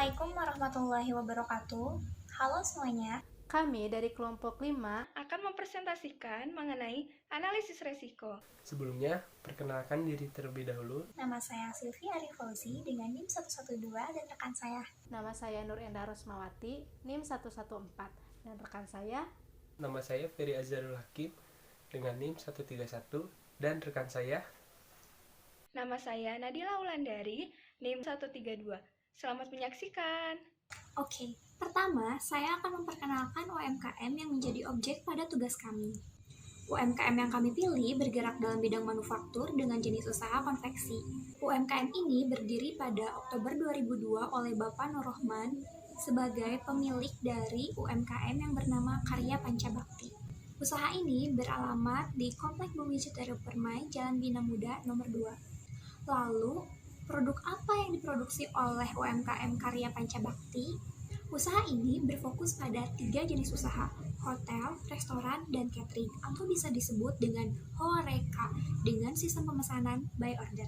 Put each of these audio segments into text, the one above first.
Assalamualaikum warahmatullahi wabarakatuh. Halo semuanya. Kami dari kelompok 5 akan mempresentasikan mengenai analisis resiko. Sebelumnya, perkenalkan diri terlebih dahulu. Nama saya Sylvia Arif Fauzi dengan NIM 112 dan rekan saya. Nama saya Nur Enda Rosmawati, NIM 114 dan rekan saya. Nama saya Ferry Azharul Hakim dengan NIM 131 dan rekan saya. Nama saya Nadila Wulandari, NIM 132. Selamat menyaksikan. Oke, pertama saya akan memperkenalkan UMKM yang menjadi objek pada tugas kami. UMKM yang kami pilih bergerak dalam bidang manufaktur dengan jenis usaha konveksi. UMKM ini berdiri pada Oktober 2002 oleh Bapak Nur Rohman sebagai pemilik dari UMKM yang bernama Karya Pancabakti. Usaha ini beralamat di Komplek Bumi Citero Permai, Jalan Bina Muda, nomor 2. Lalu, produk apa yang diproduksi oleh UMKM Karya Pancabakti? Usaha ini berfokus pada 3 jenis usaha, hotel, restoran, dan catering, atau bisa disebut dengan HoReCa dengan sistem pemesanan by order.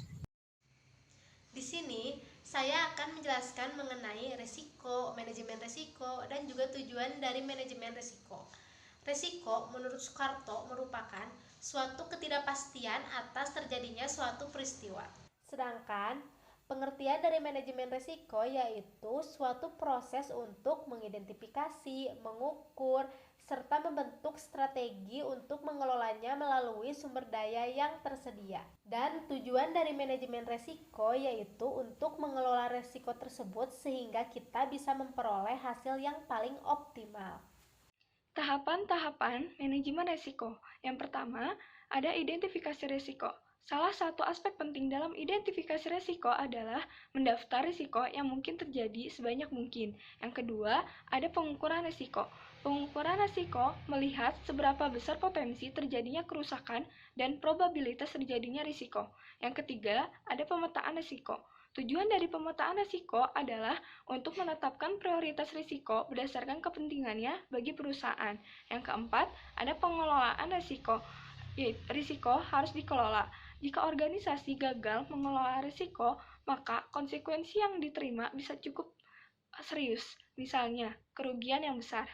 Di sini saya akan menjelaskan mengenai resiko, manajemen resiko, dan juga tujuan dari manajemen resiko. Resiko menurut Soekarto merupakan suatu ketidakpastian atas terjadinya suatu peristiwa. Sedangkan pengertian dari manajemen risiko yaitu suatu proses untuk mengidentifikasi, mengukur, serta membentuk strategi untuk mengelolanya melalui sumber daya yang tersedia. Dan tujuan dari manajemen risiko yaitu untuk mengelola risiko tersebut sehingga kita bisa memperoleh hasil yang paling optimal. Tahapan-tahapan manajemen risiko. Yang pertama, ada identifikasi risiko. Salah satu aspek penting dalam identifikasi risiko adalah mendaftar risiko yang mungkin terjadi sebanyak mungkin. Yang kedua, ada pengukuran risiko. Pengukuran risiko melihat seberapa besar potensi terjadinya kerusakan dan probabilitas terjadinya risiko. Yang ketiga, ada pemetaan risiko. Tujuan dari pemetaan risiko adalah untuk menetapkan prioritas risiko berdasarkan kepentingannya bagi perusahaan. Yang keempat, ada pengelolaan risiko. Risiko harus dikelola. Jika organisasi gagal mengelola risiko, maka konsekuensi yang diterima bisa cukup serius, misalnya kerugian yang besar.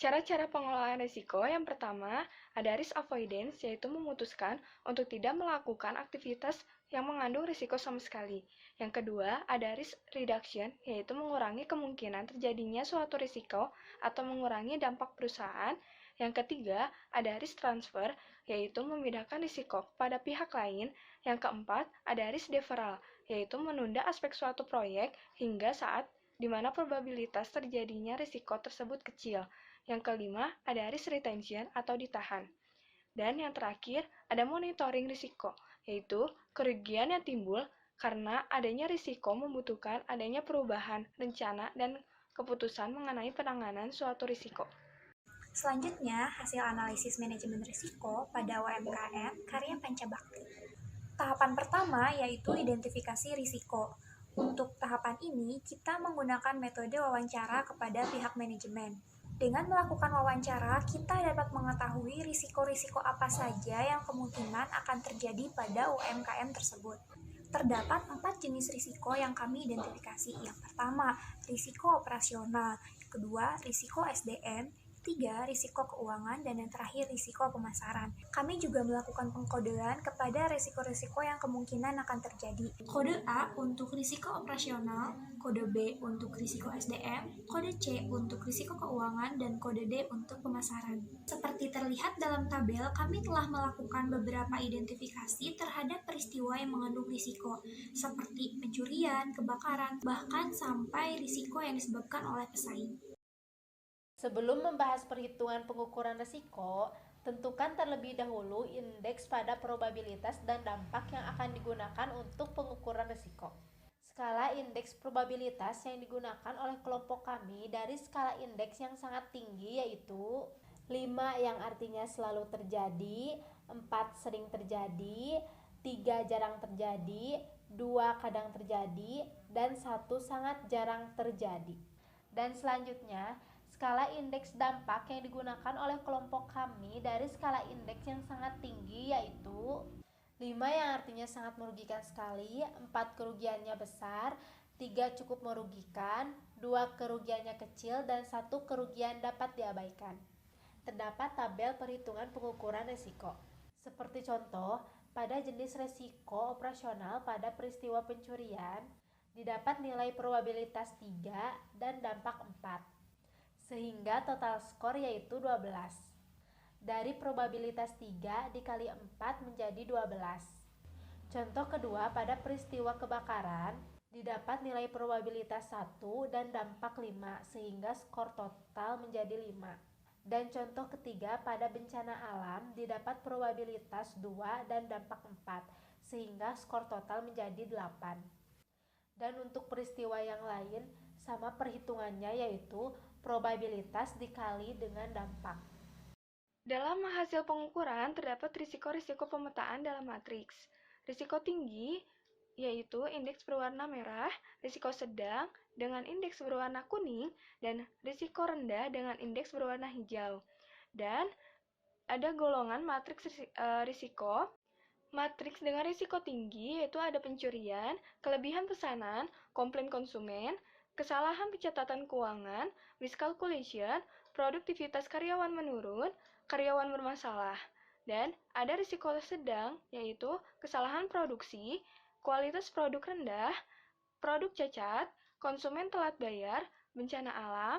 Cara-cara pengelolaan risiko yang pertama, ada risk avoidance, yaitu memutuskan untuk tidak melakukan aktivitas yang mengandung risiko sama sekali. Yang kedua, ada risk reduction, yaitu mengurangi kemungkinan terjadinya suatu risiko atau mengurangi dampak perusahaan. Yang ketiga, ada risk transfer, yaitu memindahkan risiko kepada pihak lain. Yang keempat, ada risk deferral, yaitu menunda aspek suatu proyek hingga saat di mana probabilitas terjadinya risiko tersebut kecil. Yang kelima, ada risk retention atau ditahan. Dan yang terakhir, ada monitoring risiko, yaitu kerugian yang timbul karena adanya risiko membutuhkan adanya perubahan rencana dan keputusan mengenai penanganan suatu risiko. Selanjutnya, hasil analisis manajemen risiko pada UMKM Karya Pancabakti. Tahapan pertama yaitu identifikasi risiko. Untuk tahapan ini, kita menggunakan metode wawancara kepada pihak manajemen. Dengan melakukan wawancara, kita dapat mengetahui risiko-risiko apa saja yang kemungkinan akan terjadi pada UMKM tersebut. Terdapat 4 jenis risiko yang kami identifikasi. Yang pertama, risiko operasional. Yang kedua, risiko SDM. 3. Risiko keuangan, dan yang terakhir risiko pemasaran. Kami juga melakukan pengkodean kepada risiko-risiko yang kemungkinan akan terjadi. Kode A untuk risiko operasional, kode B untuk risiko SDM, kode C untuk risiko keuangan, dan kode D untuk pemasaran. Seperti terlihat dalam tabel, kami telah melakukan beberapa identifikasi terhadap peristiwa yang mengandung risiko, seperti pencurian, kebakaran, bahkan sampai risiko yang disebabkan oleh pesaing. Sebelum membahas perhitungan pengukuran risiko, tentukan terlebih dahulu indeks pada probabilitas dan dampak yang akan digunakan untuk pengukuran risiko. Skala indeks probabilitas yang digunakan oleh kelompok kami dari skala indeks yang sangat tinggi yaitu 5 yang artinya selalu terjadi, 4 sering terjadi, 3 jarang terjadi, 2 kadang terjadi, dan 1 sangat jarang terjadi. Dan selanjutnya, skala indeks dampak yang digunakan oleh kelompok kami dari skala indeks yang sangat tinggi yaitu 5 yang artinya sangat merugikan sekali, 4 kerugiannya besar, 3 cukup merugikan, 2 kerugiannya kecil, dan 1 kerugian dapat diabaikan. Terdapat tabel perhitungan pengukuran risiko. Seperti contoh, pada jenis risiko operasional pada peristiwa pencurian, didapat nilai probabilitas 3 dan dampak 4, sehingga total skor yaitu 12. Dari probabilitas 3 dikali 4 menjadi 12. Contoh kedua, pada peristiwa kebakaran, didapat nilai probabilitas 1 dan dampak 5, sehingga skor total menjadi 5. Dan contoh ketiga, pada bencana alam, didapat probabilitas 2 dan dampak 4, sehingga skor total menjadi 8. Dan untuk peristiwa yang lain, sama perhitungannya, yaitu probabilitas dikali dengan dampak. Dalam hasil pengukuran, terdapat risiko-risiko pemetaan dalam matriks. Risiko tinggi yaitu indeks berwarna merah, risiko sedang dengan indeks berwarna kuning, dan risiko rendah dengan indeks berwarna hijau. Dan ada golongan matriks risiko. Matriks dengan risiko tinggi yaitu ada pencurian, kelebihan pesanan, komplain konsumen, kesalahan pencatatan keuangan, miscalculation, produktivitas karyawan menurun, karyawan bermasalah. Dan ada risiko sedang yaitu kesalahan produksi, kualitas produk rendah, produk cacat, konsumen telat bayar, bencana alam,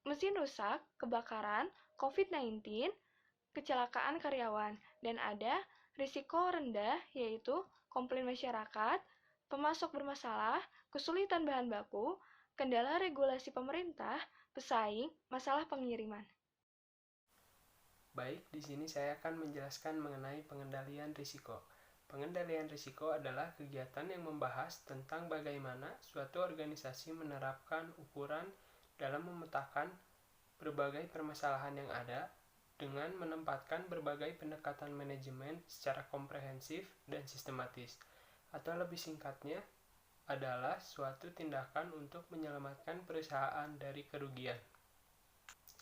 mesin rusak, kebakaran, COVID-19, kecelakaan karyawan. Dan ada risiko rendah yaitu komplain masyarakat, pemasok bermasalah, kesulitan bahan baku, kendala regulasi pemerintah, pesaing, masalah pengiriman. Baik, di sini saya akan menjelaskan mengenai pengendalian risiko. Pengendalian risiko adalah kegiatan yang membahas tentang bagaimana suatu organisasi menerapkan ukuran dalam memetakan berbagai permasalahan yang ada dengan menempatkan berbagai pendekatan manajemen secara komprehensif dan sistematis, atau lebih singkatnya adalah suatu tindakan untuk menyelamatkan perusahaan dari kerugian.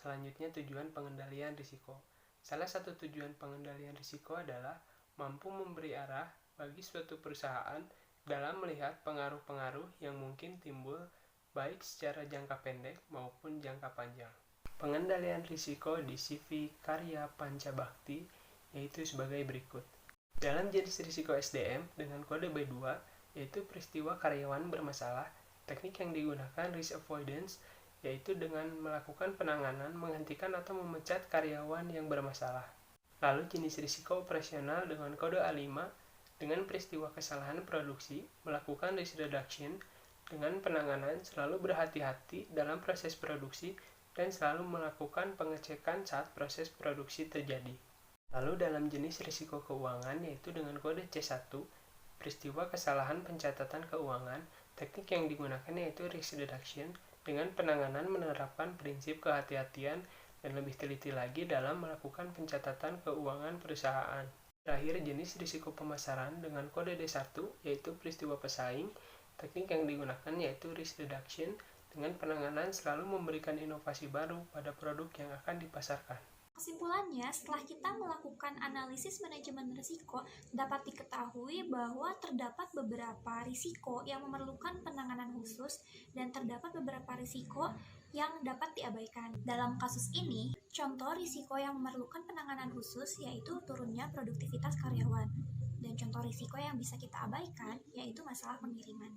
Selanjutnya, tujuan pengendalian risiko. Salah satu tujuan pengendalian risiko adalah mampu memberi arah bagi suatu perusahaan dalam melihat pengaruh-pengaruh yang mungkin timbul baik secara jangka pendek maupun jangka panjang. Pengendalian risiko di CV Karya Pancabakti yaitu sebagai berikut. Dalam jenis risiko SDM dengan kode B2 yaitu peristiwa karyawan bermasalah, teknik yang digunakan risk avoidance yaitu dengan melakukan penanganan, menghentikan atau memecat karyawan yang bermasalah. Lalu jenis risiko operasional dengan kode A5 dengan peristiwa kesalahan produksi, melakukan risk reduction dengan penanganan selalu berhati-hati dalam proses produksi dan selalu melakukan pengecekan saat proses produksi terjadi. Lalu dalam jenis risiko keuangan yaitu dengan kode C1, peristiwa kesalahan pencatatan keuangan, teknik yang digunakan yaitu risk reduction dengan penanganan menerapkan prinsip kehati-hatian dan lebih teliti lagi dalam melakukan pencatatan keuangan perusahaan. Terakhir, jenis risiko pemasaran dengan kode D1 yaitu peristiwa pesaing, teknik yang digunakan yaitu risk reduction dengan penanganan selalu memberikan inovasi baru pada produk yang akan dipasarkan. Kesimpulannya, setelah kita melakukan analisis manajemen risiko, dapat diketahui bahwa terdapat beberapa risiko yang memerlukan penanganan khusus dan terdapat beberapa risiko yang dapat diabaikan. Dalam kasus ini, contoh risiko yang memerlukan penanganan khusus yaitu turunnya produktivitas karyawan. Dan contoh risiko yang bisa kita abaikan yaitu masalah pengiriman.